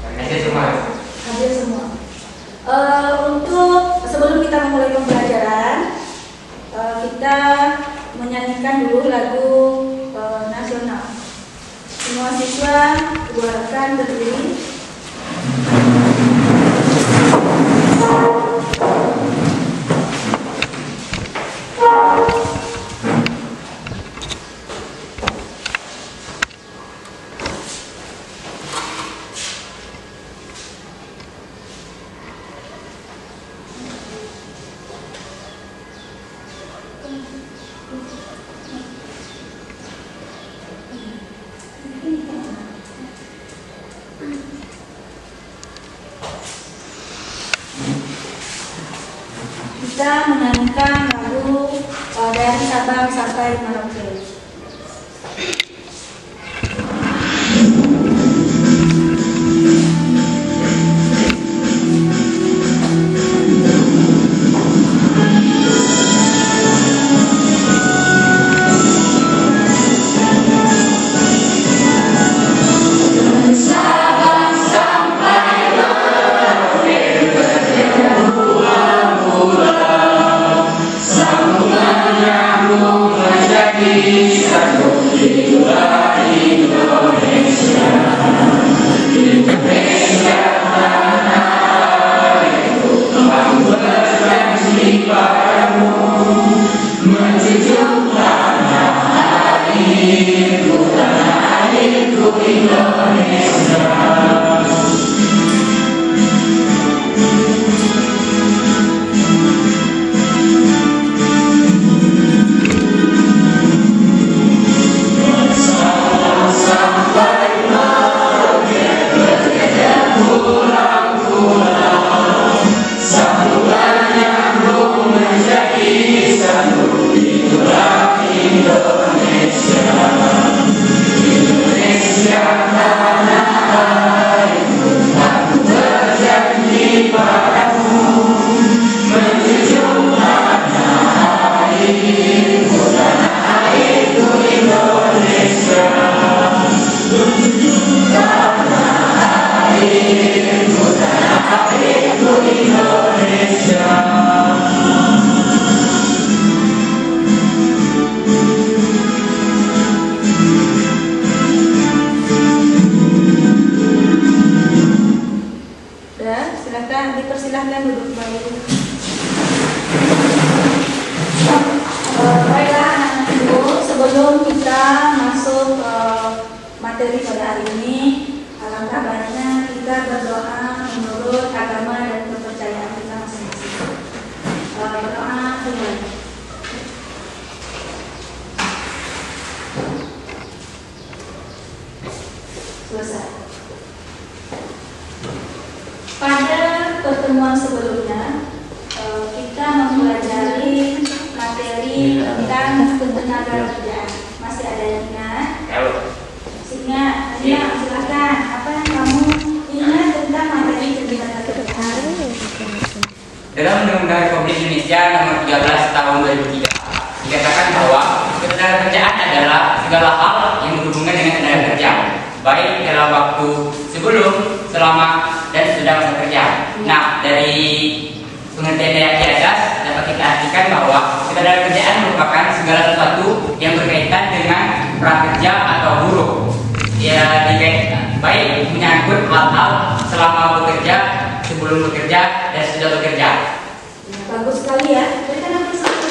Hadir semua. Hadir semua. Untuk sebelum kita memulai pembelajaran, kita menyanyikan dulu lagu nasional. Semua siswa diharapkan berdiri. Kita menyanyikan lagu dari Sabang sampai Merauke. Dipersilahkan duduk kembali. Baiklah anak-anak ibu, sebelum kita masuk ke materi pada hari ini, alangkah baiknya kita berdoa menurut agama dan kepercayaan kita masing-masing. Berdoa dimulai. Selesai. Pada pertemuan sebelumnya kita mempelajari materi tentang ketenaga kerjaan. Masih ada yang ingat? Ingat? Silakan. Apa yang kamu ingat tentang materi ketenaga kerjaan? Dalam Undang-Undang Republik Indonesia Nomor 13 Tahun 2003 dikatakan bahwa ketenaga kerjaan adalah segala hal yang berhubungan dengan tenaga kerja, baik dalam waktu sebelum, selama, dan sesudah masa kerja. Nah, dari pengertian yang di atas dapat kita artikan bahwa ketenaga kerjaan merupakan segala sesuatu yang berkaitan dengan prakerja atau buruh. Ya, baik menyangkut hal-hal selama bekerja, sebelum bekerja, dan sudah bekerja. Bagus sekali ya. Berikan apresiasi.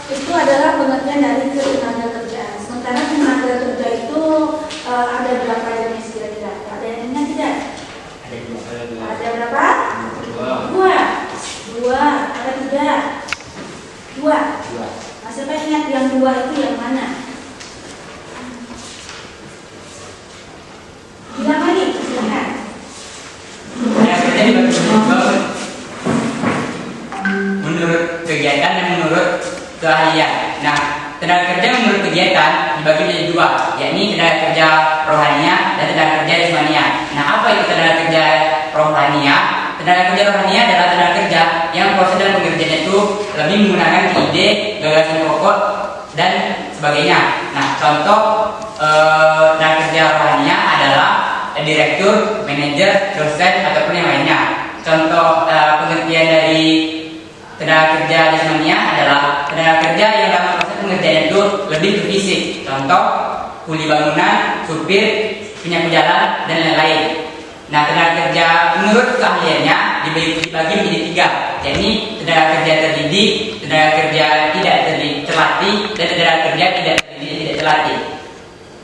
Itu adalah pengertian dari ketenaga kerjaan. Sementara tenaga kerja itu ada berapa jenis kira-kira? Ada yang ingat tidak? Ada berapa? Dua. Ada tiga? Dua. Nah, siapa ingat yang dua itu yang mana? Bilang lagi, silakan. Menurut kegiatan dan menurut keahlian. Nah, tenaga kerja menurut kegiatan dibagi menjadi dua, yakni tenaga kerja rohania dan tenaga kerja jasmania. Nah, apa itu tenaga kerja rohania? Tenaga kerja rohania adalah tenaga kerja yang proses dan pengerjaannya itu lebih menggunakan ide, gagasan pokok, dan sebagainya. Nah, contoh tenaga kerja rohaninya adalah direktur, manajer, dosen ataupun yang lainnya. Contoh pengertian dari tenaga kerja jasmania adalah tenaga kerja yang dalam proses pengerjaan itu lebih ke fisik. Contoh kuli bangunan, supir, penyapu jalan, dan lain-lain. Nah, tenaga kerja menurut keahliannya dibagi menjadi 3. Jadi tenaga kerja terdidik, tenaga kerja tidak terlatih, dan tenaga kerja tidak terdidik tidak terlatih.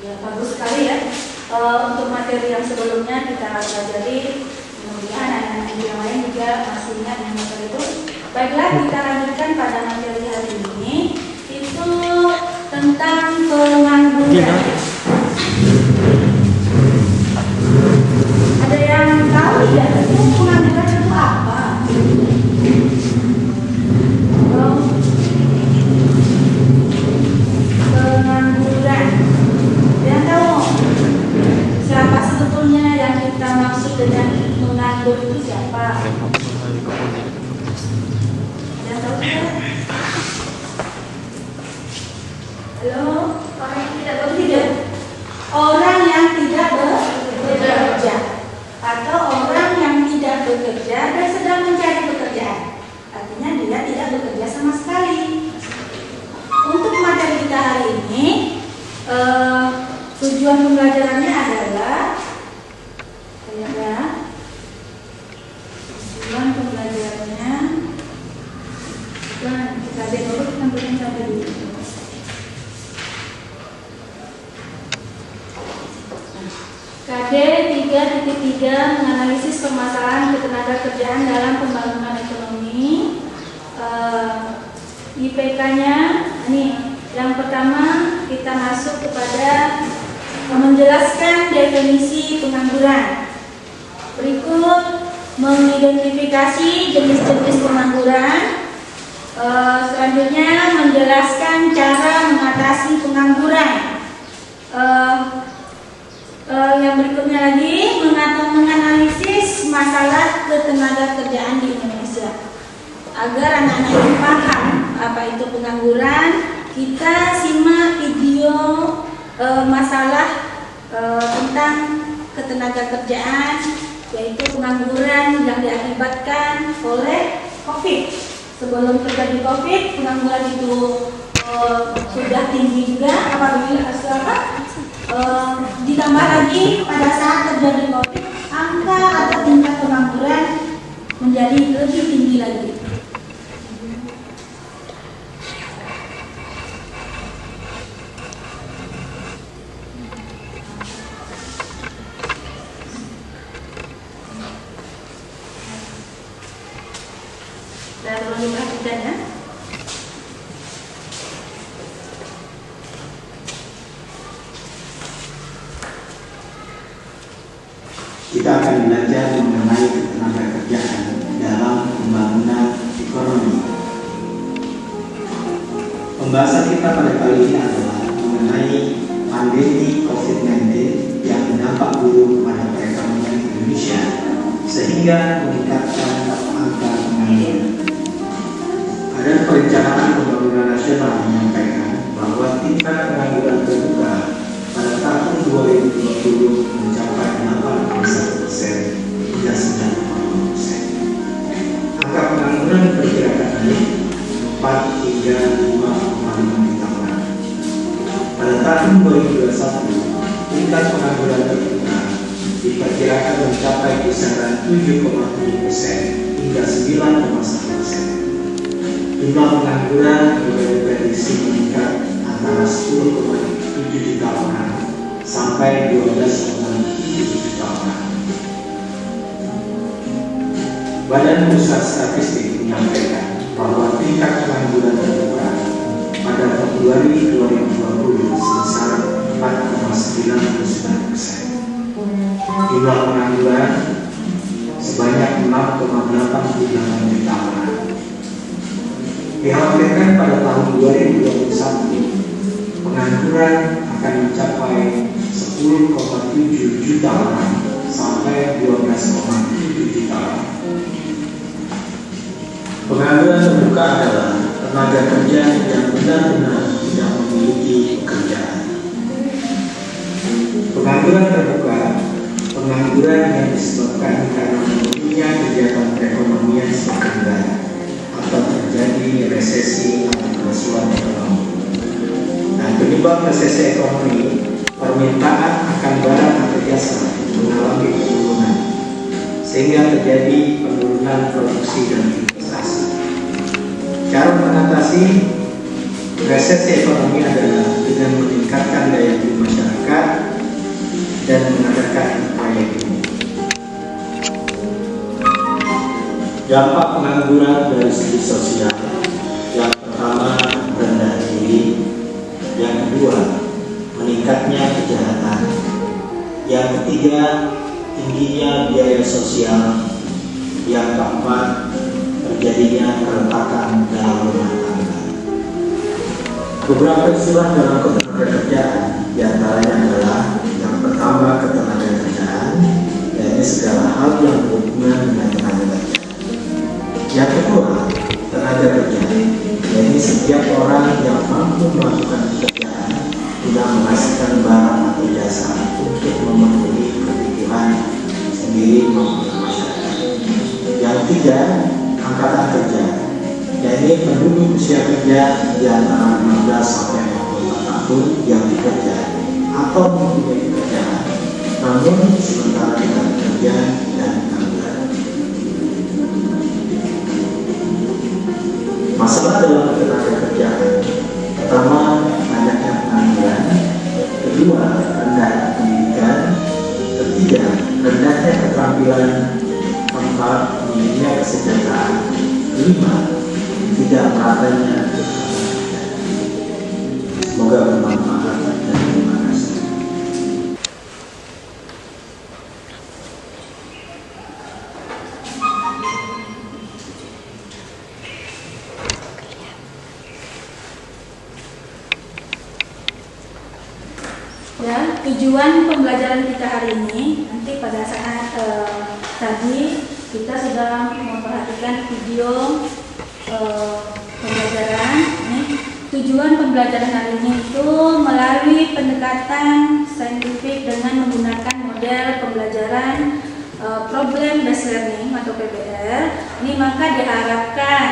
Ya, bagus sekali ya. Untuk materi yang sebelumnya kita pelajari, kemudian anak-anak yang lain juga masih ingat yang materi itu. Baiklah, kita lanjutkan pada materi hari ini, itu tentang pengangguran. Ada yang tahu ya, itu pengangguran itu apa? Pengangguran. Yang tahu siapa sebetulnya yang kita maksud dengan menganggur itu siapa? Yang tahu tidak? Halo, orang yang tidak bekerja. Orang yang tidak bekerja atau orang yang tidak bekerja dan sedang mencari pekerjaan. Artinya dia tidak bekerja sama sekali. Untuk materi kita hari ini, tujuan pembelajarannya adalah tujuan pembelajarannya kita lihat dulu tampilkan sampai dulu. KD 3.3 menganalisis permasalahan ketenagakerjaan dalam pembangunan ekonomi. IPK-nya ini yang pertama kita masuk kepada menjelaskan definisi pengangguran. Berikut mengidentifikasi jenis-jenis pengangguran. Selanjutnya menjelaskan cara mengatasi pengangguran. Yang berikutnya lagi menganalisis masalah ketenagakerjaan di Indonesia. Agar anak-anak ini paham apa itu pengangguran, kita simak video masalah tentang ketenagakerjaan, yaitu pengangguran yang diakibatkan oleh COVID. Sebelum terjadi COVID, pengangguran itu sudah tinggi juga apabila ditambah lagi pada saat terjadi COVID, angka atau tingkat pengangguran menjadi lebih tinggi lagi. Dan tolong diperhatikan ya. Kita akan belajar mengenai ketenagakerjaan dalam pembangunan ekonomi. Pembahasan kita pada kali ini adalah mengenai pandemi COVID-19 yang berdampak buruk pada perekonomian Indonesia sehingga meningkatkan angka pengangguran. Ada perencanaan pembangunan nasional menyampaikan bahwa tingkat pengangguran terbuka pada tahun 2020 mencapai 8,1% hingga 9,5%. Angka pengangguran diperkirakan naik 4 hingga 5,5 juta orang. Pada tahun 2021, tingkat pengangguran terbuka diperkirakan mencapai kisaran 7,7% hingga 9,1%. Jumlah pengangguran juga diprediksi meningkat antara 10,7 juta orang sampai 12,7 juta orang. Badan Pusat Statistik menyampaikan bahwa tingkat pengangguran terbuka pada Februari 2020 sebesar 4,99%. Jumlah pengangguran sebanyak 6,88 juta orang. Dikhawatirkan pada tahun 2021 pengangguran akan mencapai 10,7 juta orang sampai 12,7 juta orang. Pengangguran terbuka adalah tenaga kerja yang benar-benar tidak memiliki Pengangguran terbuka, pengangguran yang disebabkan karena menurunnya kegiatan perekonomian semakin baik atau terjadi resesi atau kelesuan ekonomi. Nah, penyebab resesi ekonomi, permintaan akan barang atau jasa mengalami penurunan, sehingga terjadi penurunan produksi dan investasi. Cara mengatasi resesi ekonomi adalah dengan meningkatkan daya beli masyarakat dan mengadakan upaya ini. Dampak pengangguran dari segi sosial, yang pertama rendah diri, yang kedua meningkatnya kejahatan, yang ketiga tingginya biaya sosial, yang keempat terjadinya keretakan dalam rumah tangga. Beberapa istilah dalam ketenagakerjaan diantaranya adalah yang pertama ketenagakerjaan, yaitu segala hal yang berhubungan dengan tenaga kerja. Yang kedua tenaga kerja, yaitu setiap orang yang mampu melakukan pekerjaan guna menghasilkan barang atau jasa untuk memenuhi kebutuhan sendiri maupun masyarakat. Yang ketiga angkatan kerja, yaitu penduduk usia kerja di antara 15 sampai 44 tahun yang bekerja atau mempunyai pekerjaan, namun sementara tidak bekerja dan pengangguran. Masalah dalam ketenaga kerjaan, pertama banyaknya pengangguran, kedua rendahnya pendidikan, ketiga rendahnya keterampilan, keempat minimnya kesejahteraan, kelima tidak meratanya. Semoga bermanfaat dan terima kasih. Ya, tujuan pembelajaran kita hari ini, nanti pada saat tadi kita sudah memperhatikan video pembelajaran. Tujuan pembelajaran hari ini itu melalui pendekatan saintifik dengan menggunakan model pembelajaran problem based learning atau PBL. Ini maka diharapkan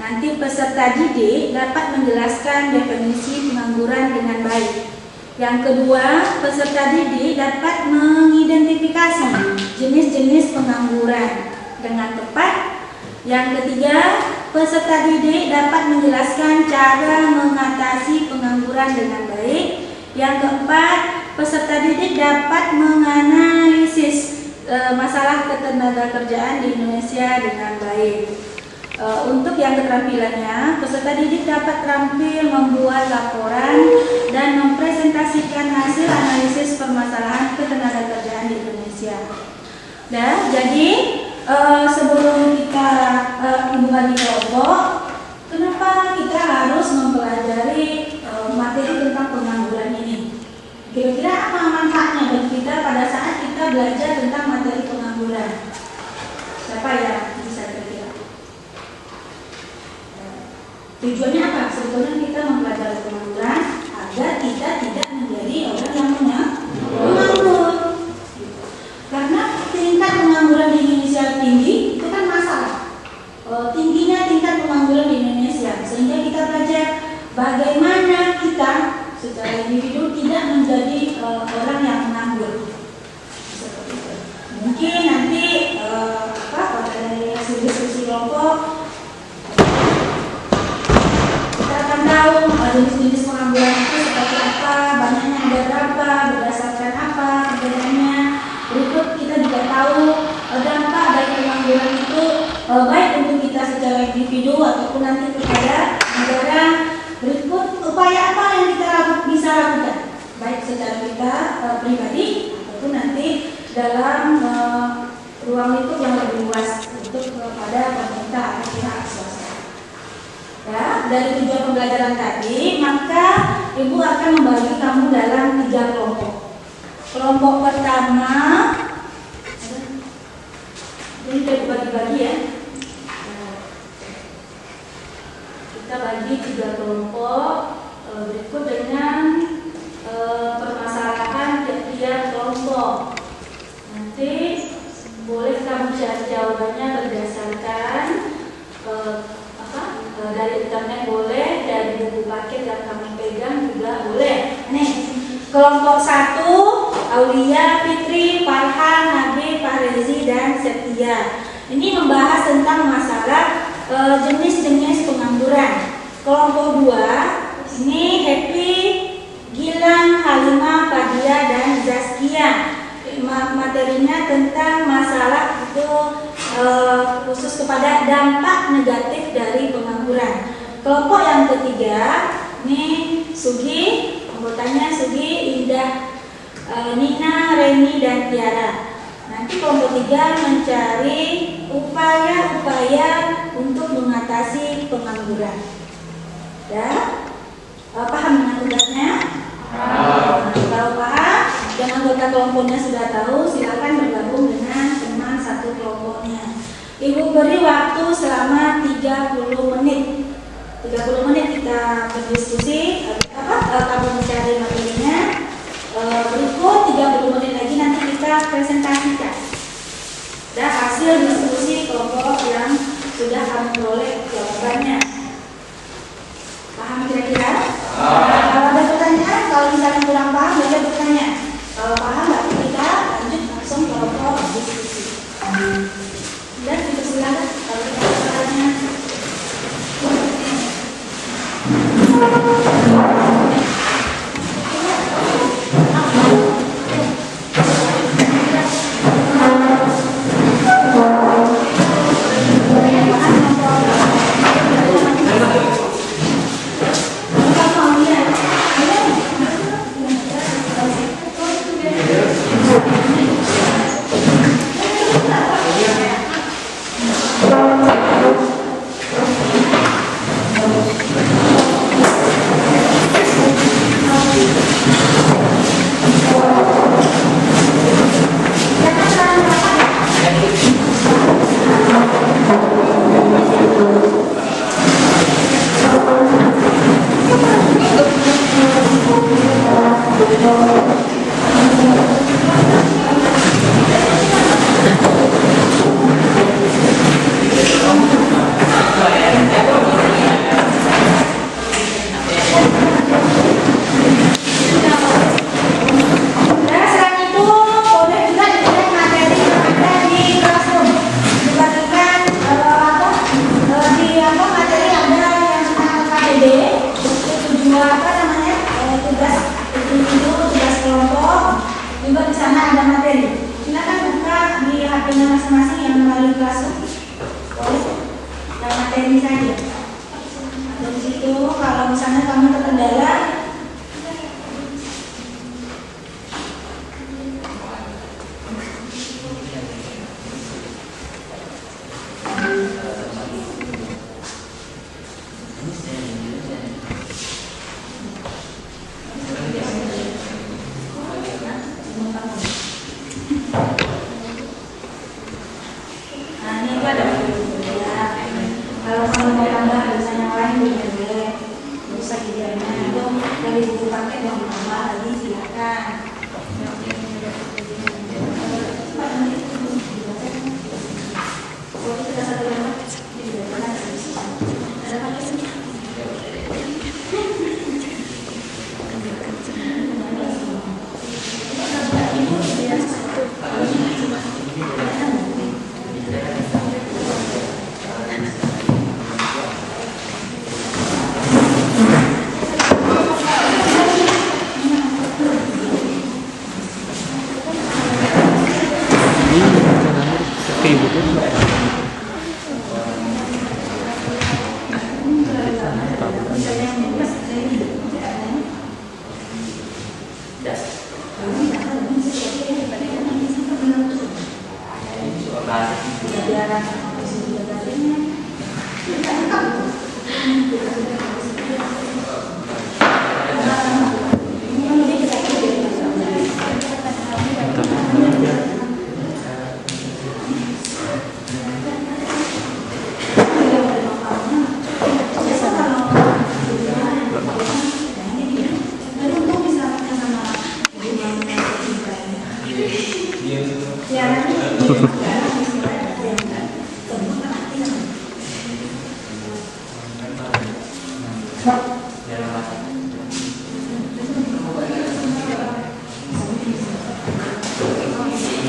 nanti peserta didik dapat menjelaskan definisi pengangguran dengan baik. Yang kedua, peserta didik dapat mengidentifikasi jenis-jenis pengangguran dengan tepat. Yang ketiga, peserta didik dapat menjelaskan cara mengatasi pengangguran dengan baik. Yang keempat, peserta didik dapat menganalisis masalah ketenagakerjaan di Indonesia dengan baik. Untuk yang keterampilannya, peserta didik dapat terampil membuat laporan dan mempresentasikan hasil analisis permasalahan ketenagakerjaan di Indonesia. Nah, jadi sebelum kita membagi kelompok, kenapa kita harus mempelajari materi tentang pengangguran ini? Kira-kira apa manfaatnya bagi kita pada saat kita belajar tentang materi pengangguran? Siapa yang bisa kira-kira? Tujuannya apa? Sebetulnya kita mempelajari pengangguran agar kita tidak menjadi orang yang menganggur. Karena tingkat pengangguran di Indonesia tinggi, itu kan masalah. Tingginya tingkat pengangguran di Indonesia, sehingga kita belajar bagaimana kita secara individu tidak menjadi orang yang menganggur. Seperti itu. Mungkin nanti pada hasil diskusi kelompok kita akan tahu jenis-jenis pengangguran itu seperti apa, banyaknya ada berapa, berdasarkan apa perbedaannya. Berikut kita juga tahu dampak dari pengangguran itu baik untuk kita secara individu ataupun nanti kepada negara. Berikut upaya apa yang kita bisa lakukan, baik secara kita pribadi ataupun nanti dalam ruang lingkup yang lebih luas untuk kepada pemerintah atau pihak swasta. Ya, dari tujuan pembelajaran tadi, maka Ibu akan membagi kamu dalam 3 kelompok. Kelompok pertama, ini kita bagi-bagi ya. Kita bagi 3 kelompok berikut dengan permasalahan tiap-tiap kelompok. Kelompok 1, Aulia, Fitri, Farhan, Nabi, Fahrezi, dan Setia. Ini membahas tentang masalah jenis-jenis pengangguran. Kelompok 2, ini Happy, Gilang, Halimah, Fadia, dan Zaskia. Materinya tentang masalah itu khusus kepada dampak negatif dari pengangguran. Kelompok yang ketiga, ini Sugi, anggotanya Sugi, Indah, Nina, Reni, dan Tiara. Nanti kelompok 3 mencari upaya-upaya untuk mengatasi pengangguran. Ya, paham dengan tugasnya? Kalau paham dan anggota kelompoknya sudah tahu, silakan bergabung dengan teman satu kelompoknya. Ibu beri waktu selama 30 menit. 30 menit kita berdiskusi, kamu mencari materinya. Berikut 30 menit lagi nanti kita presentasikan. Dan hasil diskusi kelompok yang sudah kami peroleh jawabannya. Paham kira-kira? Kalau ada pertanyaan, kalau misalnya kurang paham, boleh bertanya. Kalau paham, berarti kita lanjut langsung kelompok diskusi. Dan silakan kalau kita bertanya.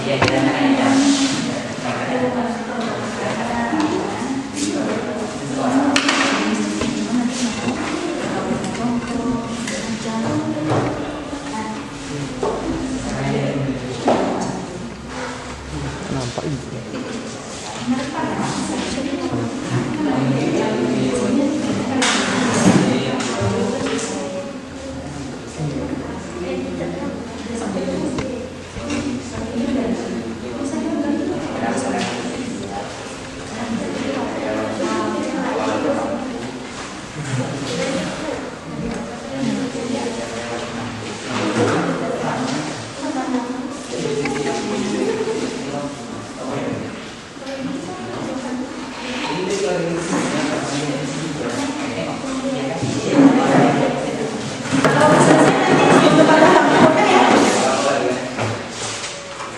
Iya, kita aja.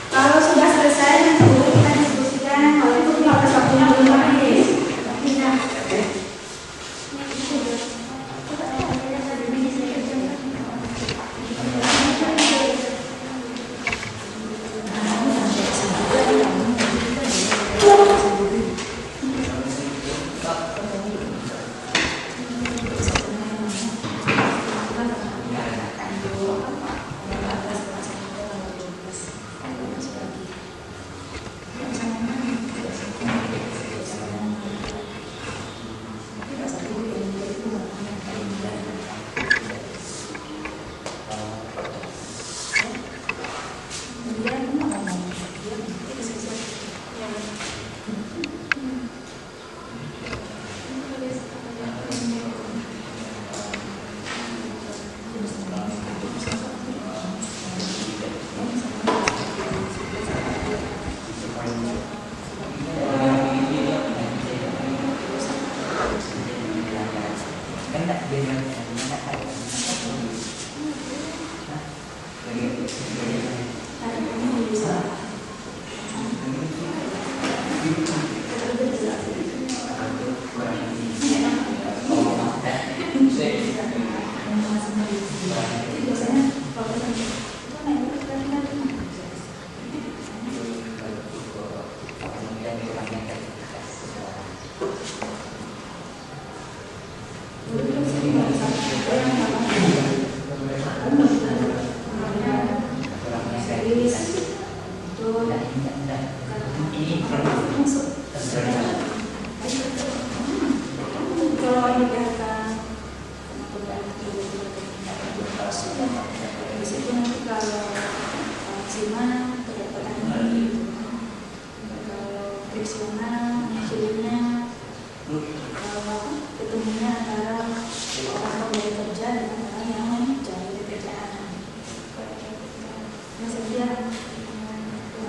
Kalau sudah selesai nanti dulu kita diskusikan. Kalau itu 15 waktunya belum habis. Ketemunya antara orang pemberi kerja dengan orang yang mencari pekerjaan. Mas Edia,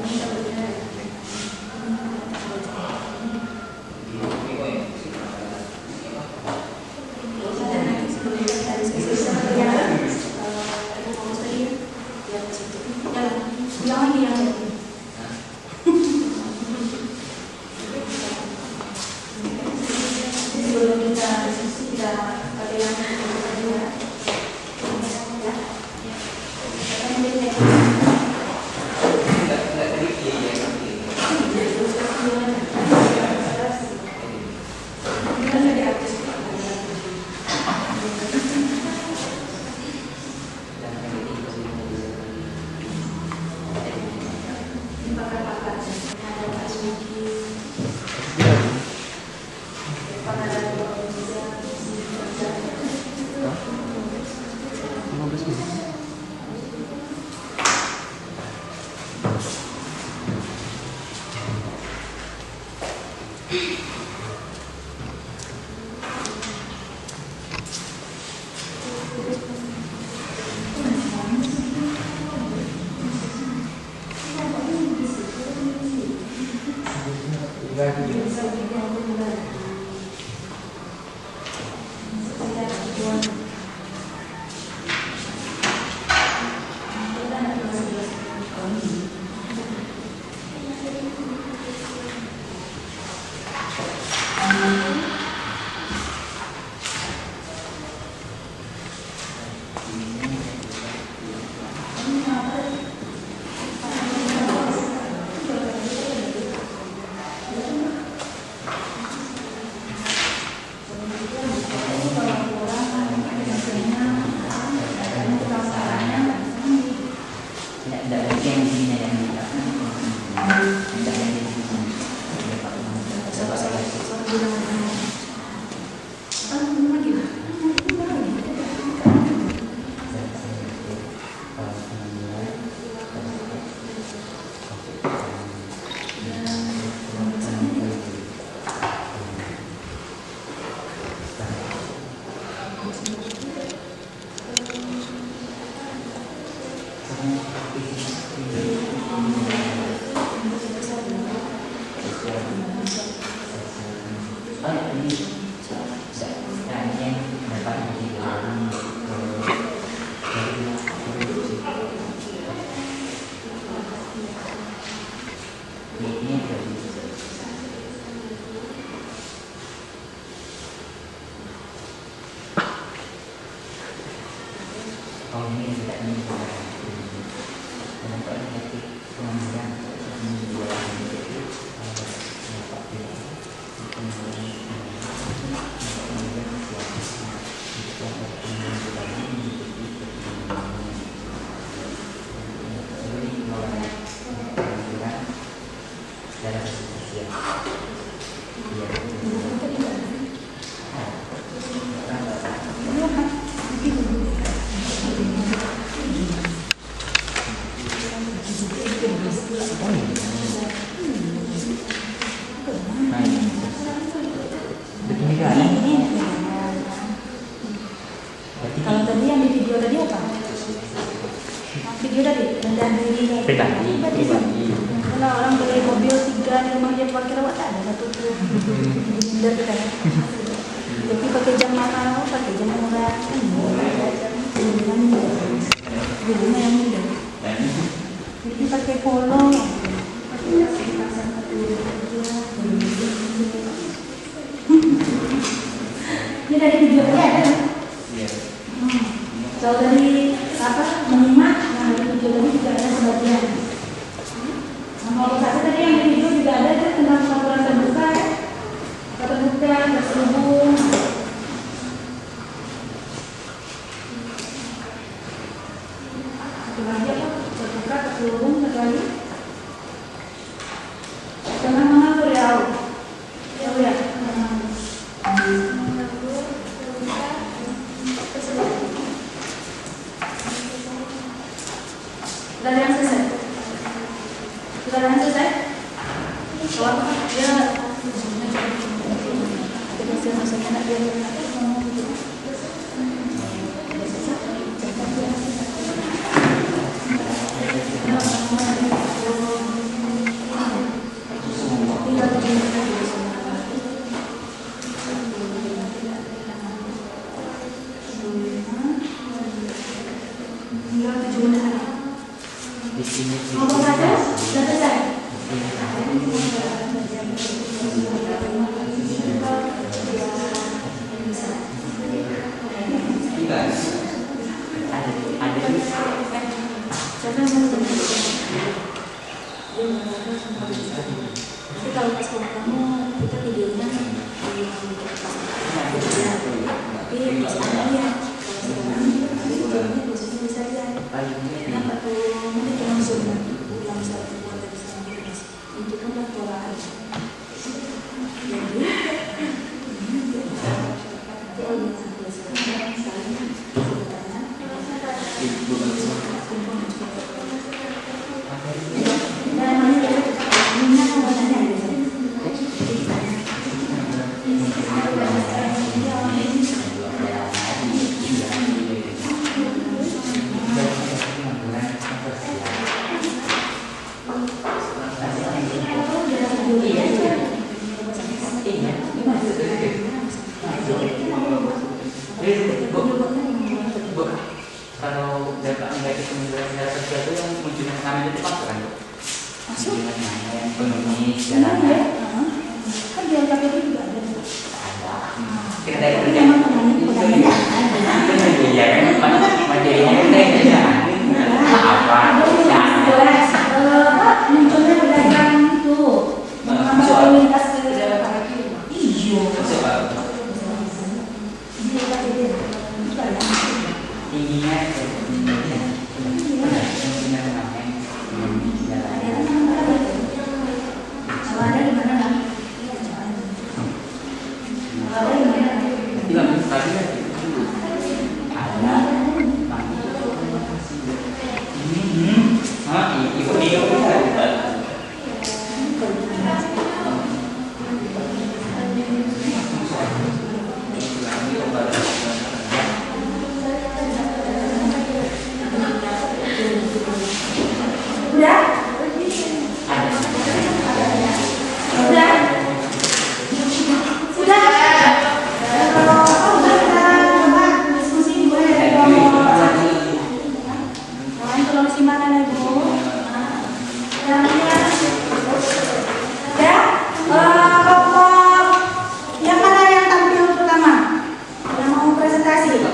ini benar. Ada lagi yang di sini yang tidak. Ada yang di sini. Coba saya Kalau tadi yang di video tadi apa? Video tadi rendah diri pribadi. Kalau orang beli mobil 3 di rumah dia parkir awak tak ada satu tuh minder kita ya. Tapi pakai jam mahal, pakai jam murah, jadinya yang minder. Jadi pakai polo, ini dari video aja ada. Kalau dari apa menyimak, nah dari video tadi juga ada sebagian. Nah, kalau satu tadi yang di video juga ada itu tentang laporan terbuka ya, terbuka, terselubung. Satu lagi apa? Terbuka, terselubung, satu lagi. Jangan mengatur ya, tahu ya. Sudah ada yang selesai? Sudah ada yang selesai? Kalau dia selesai nak dia Di sini ngomong saja, sudah selesai. Tapi kalau pas kamu kita videonya tapi bisa ya. Videonya biasanya bisa lihat. Kenapa tuh menit langsung ulang satu buat dari sana itu kan laporan. Jadi kalau dapat nggak ketemu secara sosial itu yang munculnya kami itu masuk kan Bu? masuk yang pengemis iya jalan ya kan di LKPD juga ada ada kita dari tapi kerja memang temannya iya kan materinya kan dari kerja apa munculnya pedagang itu mengambil lalu lintas ke iyo di LKPD juga ya tingginya Gimana Ibu? Ya, kelompok yang mana yang tampil pertama? Yang mau presentasi? Ya,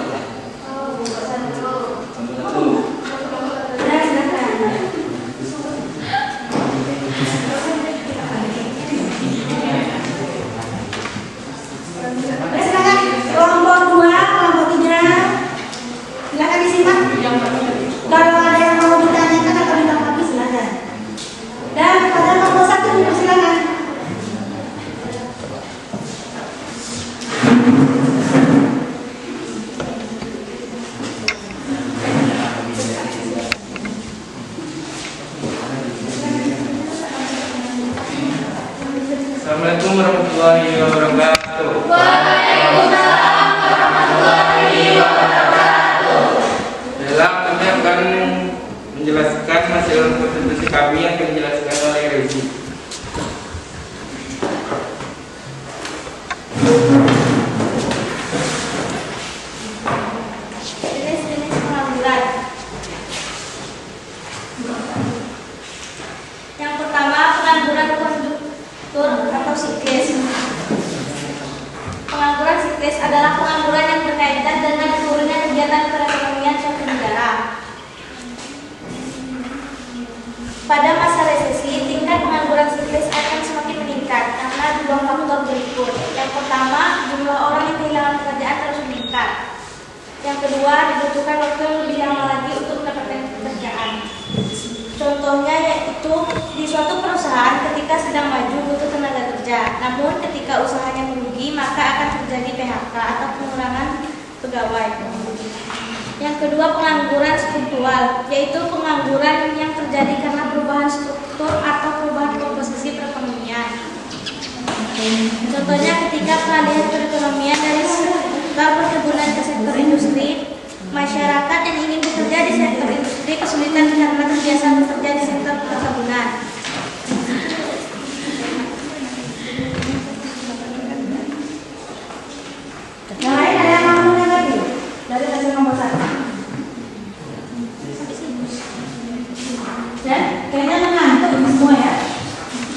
silakan. Ya, silakan. Kelompok 2, kelompok 3. Silakan disimak. Kalau ada yang mau ditanyakan atau ditanggapi silakan. Dan pada kelompok 1 silakan. Assalamualaikum warahmatullahi wabarakatuh. Waalaikumsalam warahmatullahi wabarakatuh. Dalam kami akan menjelaskan hasil presentasi kami yang akan dijelaskan oleh Rezi. Jenis-jenis pengangguran. Yang pertama, pengangguran konduktur atau siklis. Pengangguran siklis adalah pengangguran yang berkaitan dengan turunnya kegiatan perekonomian suatu negara. Pada masa resesi, tingkat pengangguran siklis akan semakin meningkat karena dua faktor berikut. Yang pertama, jumlah orang yang kehilangan pekerjaan terus meningkat. Yang kedua, dibutuhkan waktu yang lebih lama lagi untuk mendapatkan pekerjaan. Contohnya yaitu di suatu perusahaan ketika sedang maju butuh tenaga kerja, namun ketika usahanya merugi maka akan terjadi PHK atau pengurangan pegawai. Yang kedua, pengangguran struktural, yaitu pengangguran yang terjadi karena perubahan struktur atau perubahan komposisi perekonomian. Contohnya ketika peralihan perekonomian dari sektor perkebunan ke sektor industri, masyarakat yang ingin bekerja di sektor industri kesulitan karena terbiasa bekerja di sektor perkebunan. Yang lain ada yang mau menanggapi dari hasil nomor 1? Dan kayaknya mengantuk ini semua ya.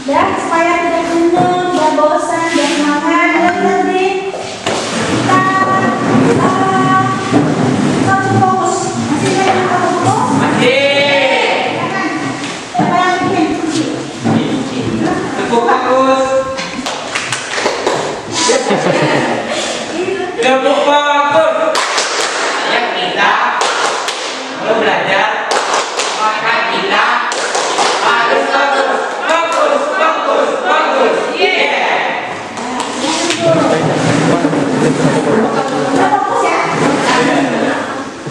Dan supaya tidak jenuh, tidak bosan, dan semangat, nanti kita langsung fokus. Masih ada yang mau fokus? Masih. Siapa yang bikin kunci? Tepuk fokus. Tepuk fokus. Yang kita mau belajar, maka kita harus fokus. Fokus, fokus, fokus. Yeah. Sudah fokus ya?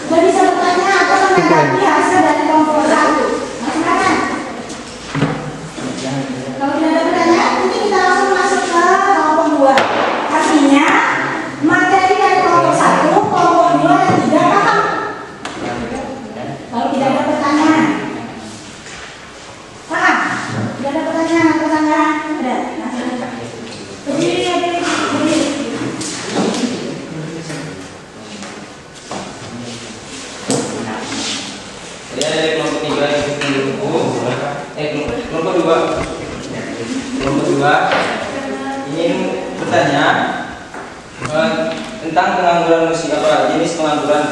Sudah bisa bertanya atau menanggapi hasil dari kelompok 1? Silakan. Kalau tidak ada pertanyaan, nanti kita langsung masuk ke kelompok 2. Artinya, materi dari kelompok 1, kelompok 2, dan 3 paham. Kalau tidak ada pertanyaan. Paham? Tidak ada pertanyaan atau tanggapan? Ada. Berdiri. Jadi ada dari kelompok 3 yang susun buku. Kelompok 2. Kelompok 2 ingin bertanya tentang pengangguran musiman, apa jenis pengangguran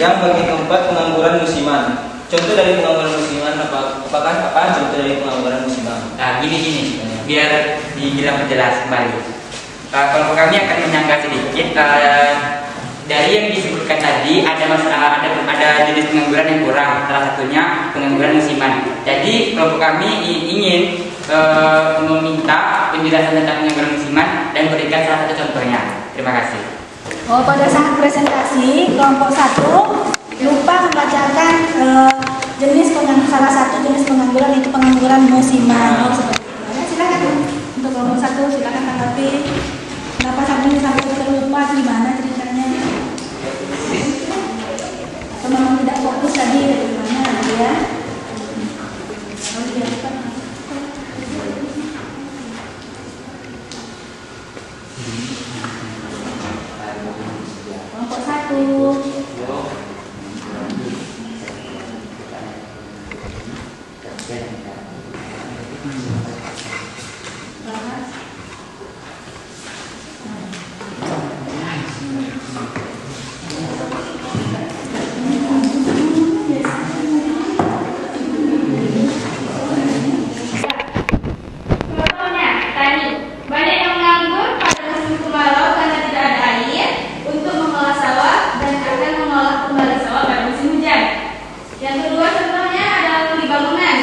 yang bagi keempat pengangguran musiman. Contoh dari pengangguran musiman apakah apa contoh dari pengangguran musiman? Nah, gini, biar dibilang perjelas kembali. Kalau kami akan menyanggah sedikit dari yang disebutkan tadi ada jenis pengangguran yang kurang, salah satunya pengangguran musiman. Jadi kelompok kami ingin meminta penjelasan tentang pengangguran musiman dan berikan salah satu contohnya. Terima kasih. Oh, pada saat presentasi kelompok 1 lupa membacakan salah satu jenis pengangguran itu pengangguran musiman. Oh, seperti itu. Ya, silakan untuk kelompok 1 silakan tanggapi. Kenapa sampai terlupa gimana ceritanya? Atau memang tidak fokus tadi gimana ya? Oh, iya. Kelompok 1. Contohnya, tani. Banyak yang menganggur pada musim kemarau karena tidak ada air untuk mengolah sawah dan akan mengolah kembali sawah pada musim hujan. Yang kedua contohnya adalah di bangunan.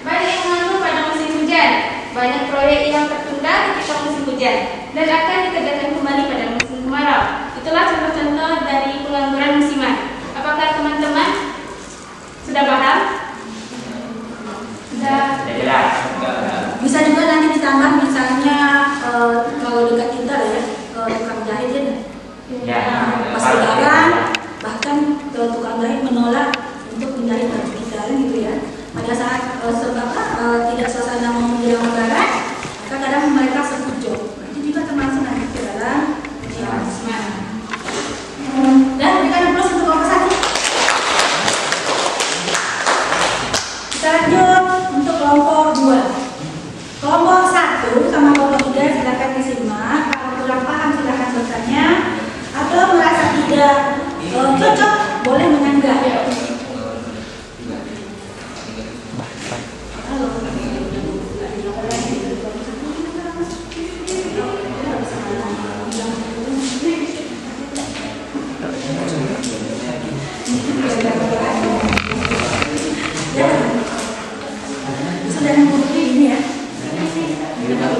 Banyak yang menganggur pada musim hujan. Banyak proyek yang tertunda ketika musim hujan dan akan dikerjakan kembali pada musim kemarau. Itulah contoh-contoh dari pengangguran musiman. Apakah teman-teman sudah paham? Sudah. Sudah jelas. Bisa juga nanti ditambah misalnya kalau dekat kita ya tukang jahit Ya. pas lebaran bahkan tukang jahit menolak untuk menjahit baju kita kan gitu ya. Pada saat tidak suasana mau menjelang lebaran maka kadang mereka sebut job. Itu juga termasuk nanti ke dalam musiman. Dan berikan plus untuk kelompok satu. Kita lanjut untuk kelompok 2. Kelompok 1 sama kelompok 3 silakan disimak. Kalau kurang paham silakan bertanya atau merasa tidak cocok boleh menyanggah. Halo. Sudah nunggu ini ya.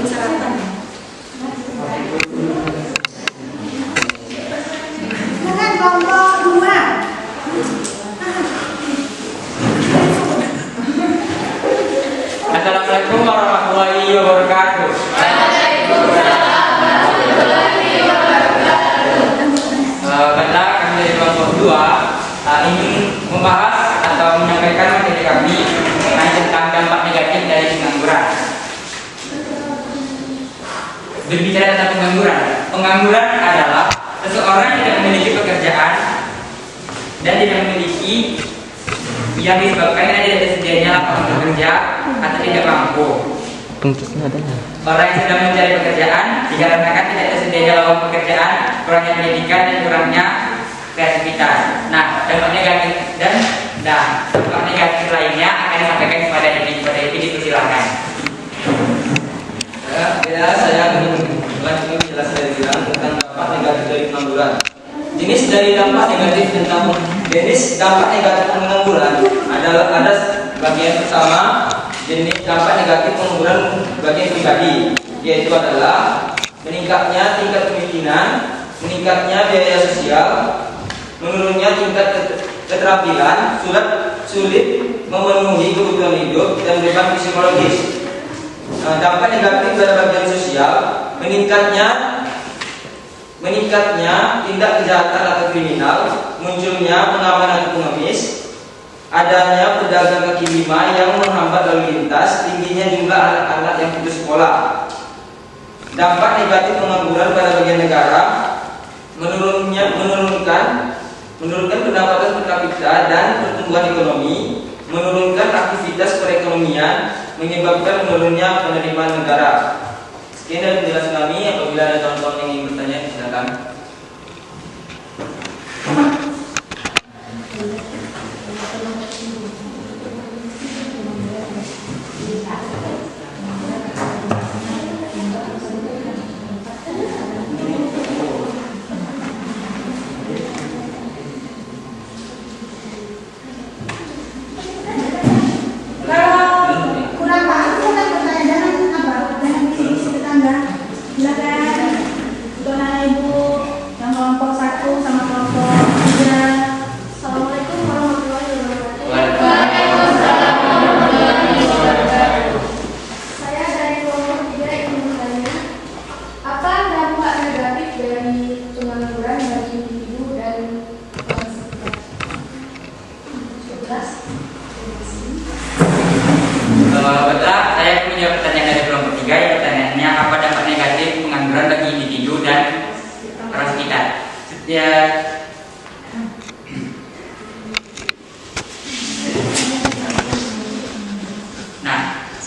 Sarapan. Silakan kelompok 2. Assalamualaikum warahmatullahi wabarakatuh. Baiklah, kami dari kelompok 2 ingin membahas atau menyampaikan materi kami mengenai tentang dampak negatif dari pengangguran. Berbicara tentang pengangguran, pengangguran adalah seseorang yang tidak memiliki pekerjaan dan tidak memiliki yang disebabkan karena tidak tersedianya lapangan kerja atau tidak mampu. Orang yang sedang mencari pekerjaan dikarenakan tidak tersedianya lapangan pekerjaan, kurangnya pendidikan dan kurangnya kreativitas. Nah, dampak negatif dampak negatif lainnya akan disampaikan kepada Edi dipersilakan. Ya, saya ingin melanjutkan penjelasan dari Gilang tentang dampak negatif dari pengangguran. Jenis dampak negatif pengangguran adalah ada bagian pertama jenis dampak negatif pengangguran bagian pribadi, yaitu adalah meningkatnya tingkat kemiskinan, meningkatnya biaya sosial, menurunnya tingkat keterampilan, sulit memenuhi kebutuhan hidup dan beban psikologis. Dampak negatif pada bagian sosial, meningkatnya tindak kejahatan atau kriminal, munculnya pengamanan pengemis, adanya pedagang kaki lima yang menghambat lalu lintas, tingginya jumlah anak-anak yang putus sekolah. Dampak negatif pengangguran pada bagian negara, menurunkan pendapatan per kapita dan pertumbuhan ekonomi, menurunkan aktivitas perekonomian, menyebabkan menurunnya penerimaan negara. Sekian dari penjelasan kami. Apabila ada teman-teman yang ingin bertanya, silakan.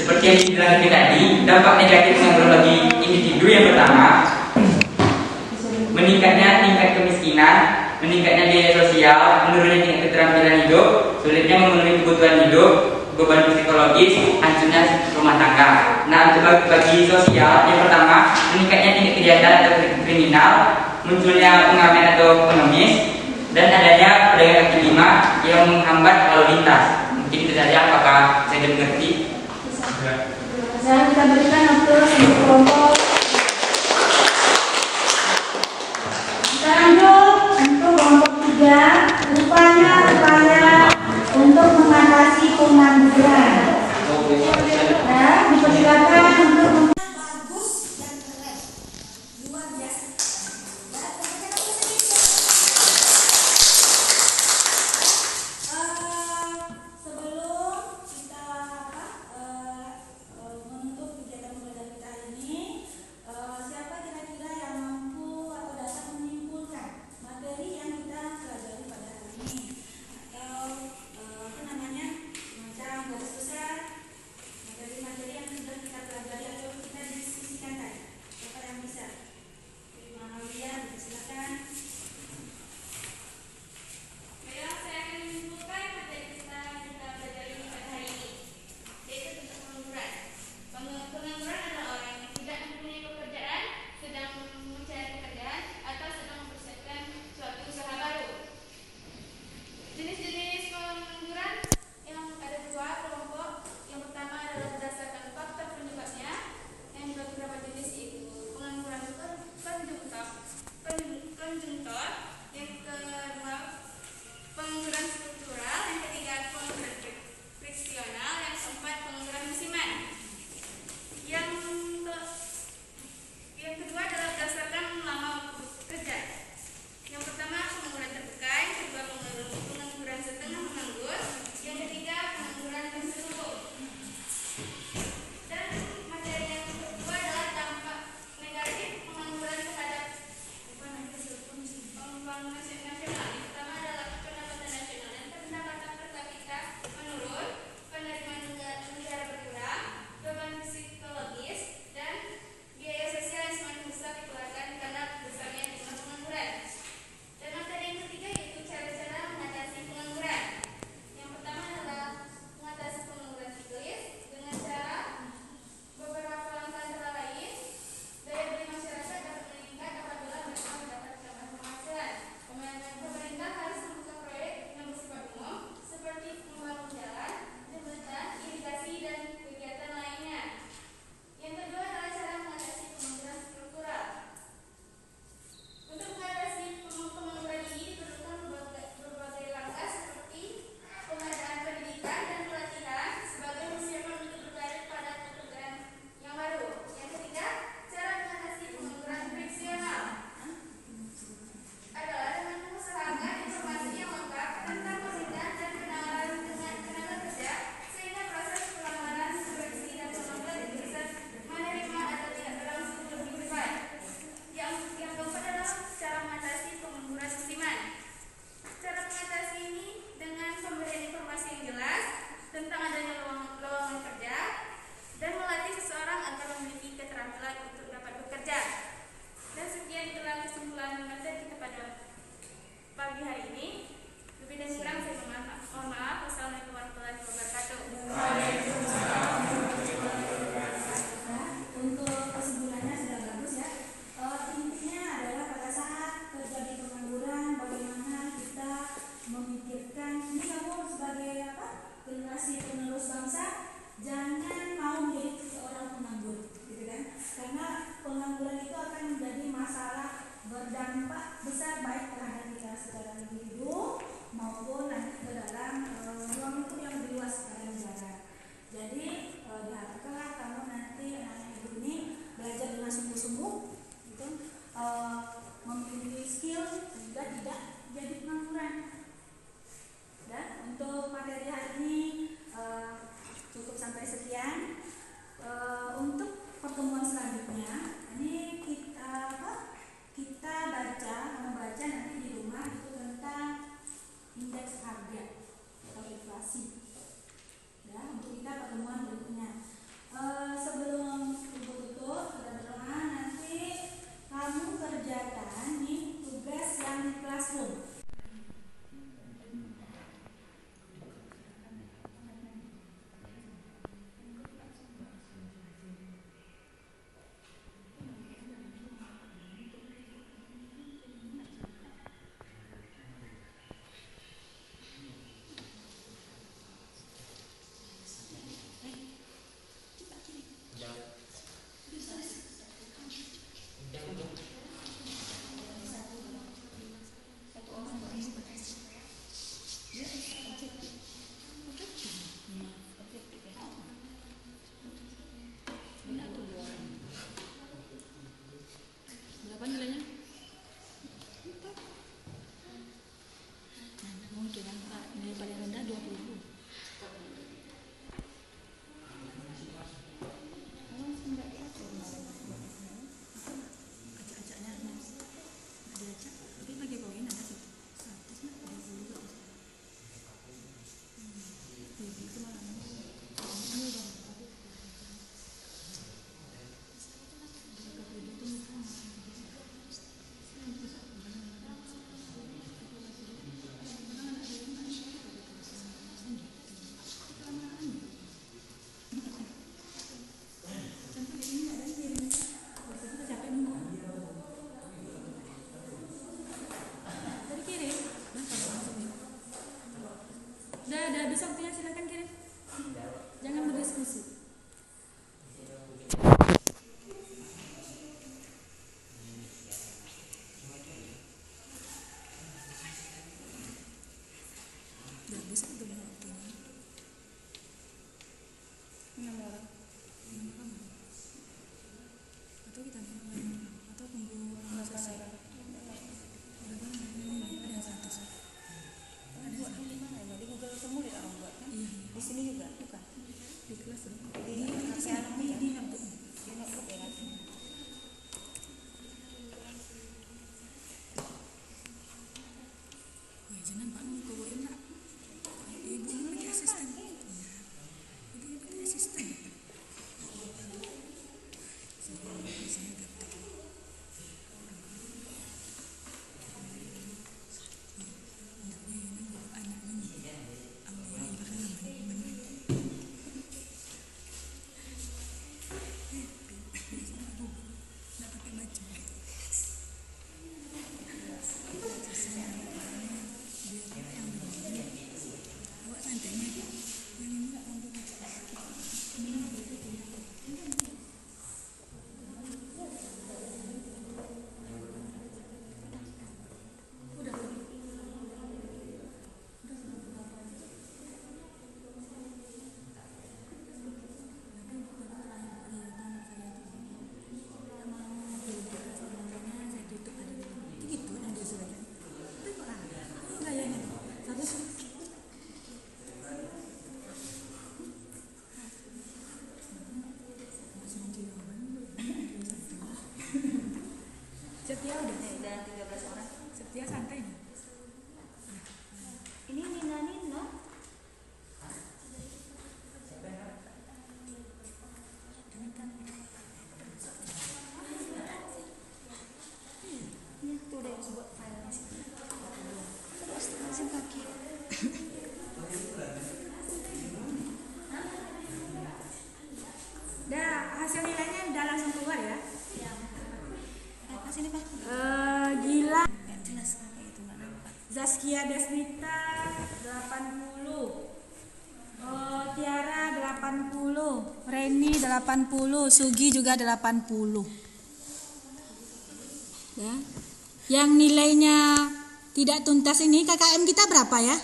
Seperti yang dibilang tadi, dampak negatif pengangguran bagi individu yang pertama, meningkatnya tingkat kemiskinan, meningkatnya biaya sosial, menurunnya tingkat keterampilan hidup, sulitnya memenuhi kebutuhan hidup, beban psikologis, hancurnya rumah tangga. Nah, untuk bagi sosial, yang pertama, meningkatnya tingkat kejahatan atau kriminal, munculnya pengamen atau pengemis, dan adanya pedagang kaki lima yang menghambat lalu lintas. Mungkin itu saja. Apakah saya mengerti? Sekarang kita berikan waktu untuk kelompok. Kita lanjut untuk kelompok 3. Upaya untuk mengatasi pengangguran. Ya, dipersilakan untuk bagus dan keren, luar biasa. Sebelum kita menutup kegiatan pembelajaran kita ini, siapa kira-kira yang mampu atau dapat menyimpulkan materi yang kita pelajari pada hari ini, atau macam garis besar materi-materi yang sudah kita pelajari 6 orang. Atau kita atau tunggu orang selesai. Ada yang 100. Buat di mana ya? Di Google Form ya orang buat kan? Iya. Di sini juga, bukan? Di kelas dong. Di notebook. Di notebook ya kan? Wah, jangan Pak mau bawain nak. Ibu ini pakai asisten. Ibu ini pakai asisten. Saya gaptek. Setia udah 13 orang. Setia santai nih. Ini Nina. Ini tuh udah buat file di sini. Terus terusin kaki. Dah, hasil nilainya udah langsung keluar ya? Iya. Sini Pak. Gila. Enggak jelas kayak itu enggak nampak. Zaskia Desnita 80. Tiara 80. Reni 80. Sugi juga 80. Ya. Yang nilainya tidak tuntas ini KKM kita berapa ya?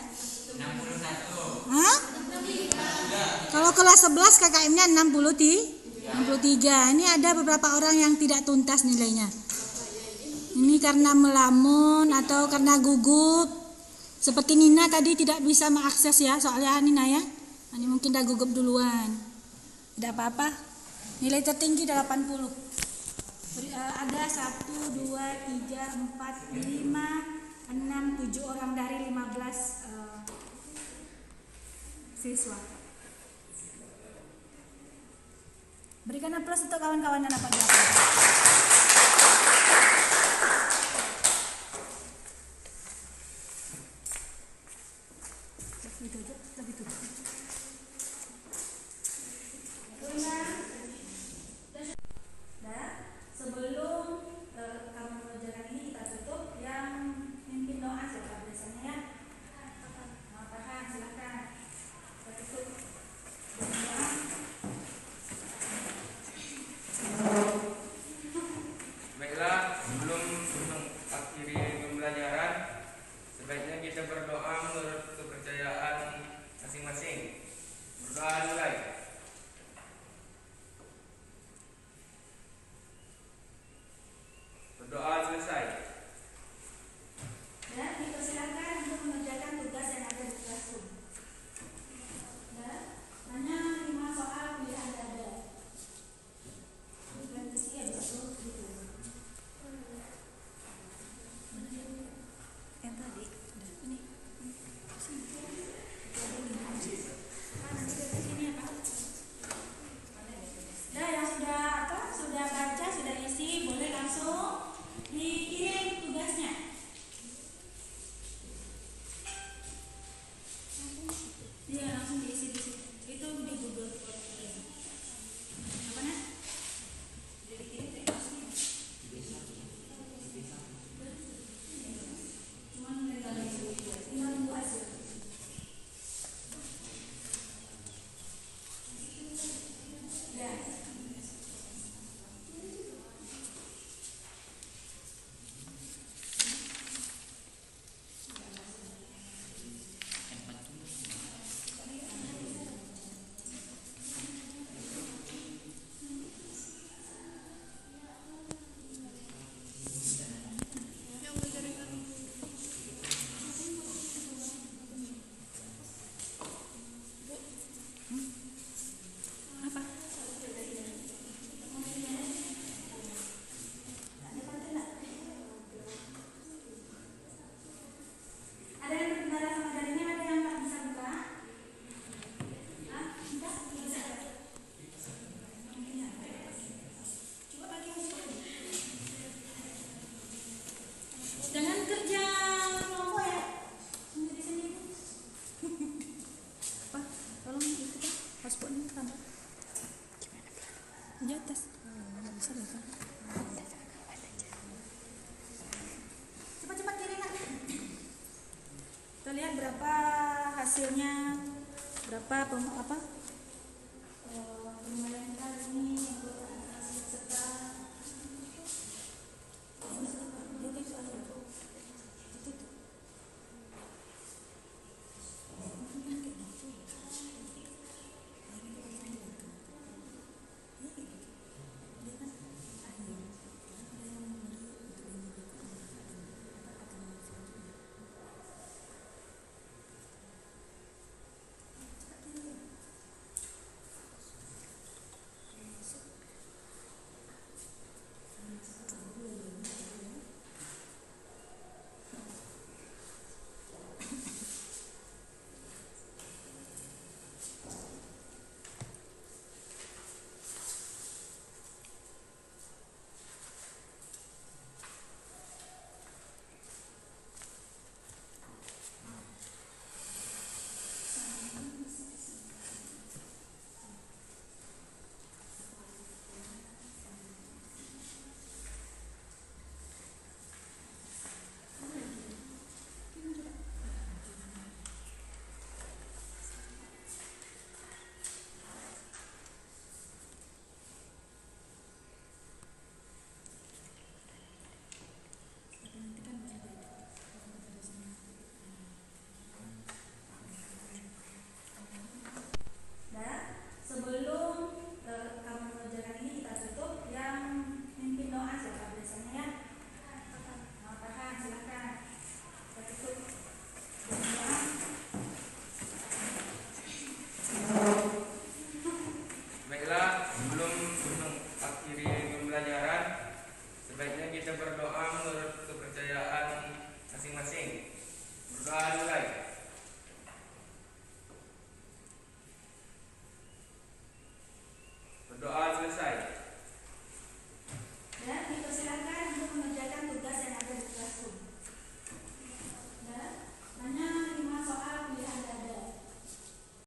61. Hah? Kalau kelas 11 KKM-nya 63. Ini ada beberapa orang yang tidak tuntas nilainya. Ini karena melamun atau karena gugup. Seperti Nina tadi tidak bisa mengakses ya, soalnya Nina ya. Ini mungkin udah gugup duluan. Tidak apa-apa. Nilai tertinggi 80. Ada 1, 2, 3, 4, 5, 6, 7 orang dari 15 siswa. Berikan aplaus untuk kawan-kawan yang dapat diapresiasi. Sebelum kami mengerjakan ini kita tutup, yang mimpin doa siapa biasanya ya? Tahan, silakan. Kita tutup. Baiklah, sebelum mengakhiri pembelajaran, sebaiknya kita berdoa menurut kepercayaan masing-masing. Berdoa mulai. Berdoa selesai. Dan dipersilakan untuk mengerjakan tugas yang ada di classroom. Dan hanya 5 soal pilihan ganda. Dan isi habis itu gitu. Yang tadi, ini. Sini. Nanti dari sini ya Pak. Nah, yang sudah baca, sudah isi, boleh langsung dikirim tugasnya. Iya, langsung diisi di situ. Itu di Google Form. Apa nak? Dikirim tugasnya. Cuman tinggal tunggu hasil. Ya. paspornya tambah di atas. Nggak bisa deh kan? Cepat-cepat kirim lah. Kita lihat berapa hasilnya, berapa pengembalian kita ini serta sebelum rekaman pelajaran ini kita tutup, yang mimpin doa siapa biasanya ya? Tahan, silakan. Kita tutup. Baiklah, sebelum mengakhiri pembelajaran, sebaiknya kita berdoa menurut kepercayaan masing-masing. Berdoa